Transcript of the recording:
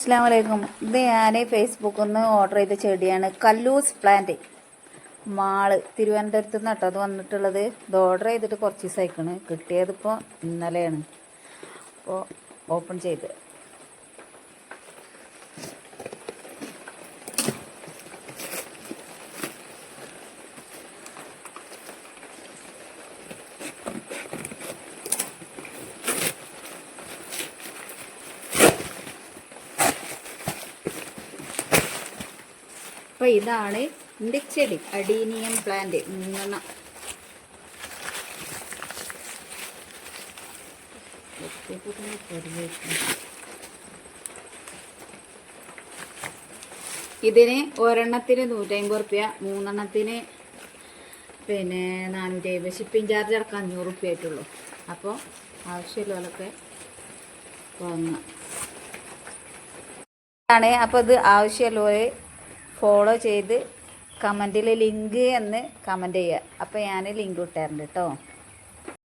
അസ്സലാമു അലൈക്കും. ഇത് ഞാൻ ഫേസ്ബുക്കിൽ നിന്ന് ഓർഡർ ചെയ്ത ചെടിയാണ്. കല്ലൂസ് പ്ലാന്റ് മാള് തിരുവനന്തപുരത്ത് നിന്ന് കേട്ടോ അത് വന്നിട്ടുള്ളത്. ഇത് ഓർഡർ ചെയ്തിട്ട് കുറച്ച് ദിവസമായിക്കണ്. കിട്ടിയതിപ്പോൾ ഇന്നലെയാണ്. അപ്പോൾ ഓപ്പൺ ചെയ്ത് അപ്പോൾ ഇതാണ് എൻ്റെ ചെടി. അഡീനിയം പ്ലാന്റ് 3 ഇതിന് ഒരെണ്ണത്തിന് 150 റുപ്യ, 3 പിന്നെ 450. ഷിപ്പിംഗ് ചാർജ് അടക്കം 500 റുപ്യ ആയിട്ടുള്ളൂ. അപ്പോൾ ആവശ്യമുള്ളവരൊക്കെ വാങ്ങുക. അപ്പോൾ ഇത് ആവശ്യമുള്ളവർ ഫോളോ ചെയ്ത് കമൻറ്റിൽ ലിങ്ക് എന്ന് കമൻറ്റ് ചെയ്യുക. അപ്പോൾ ഞാൻ ലിങ്ക് ഇട്ടാറുണ്ട് കേട്ടോ.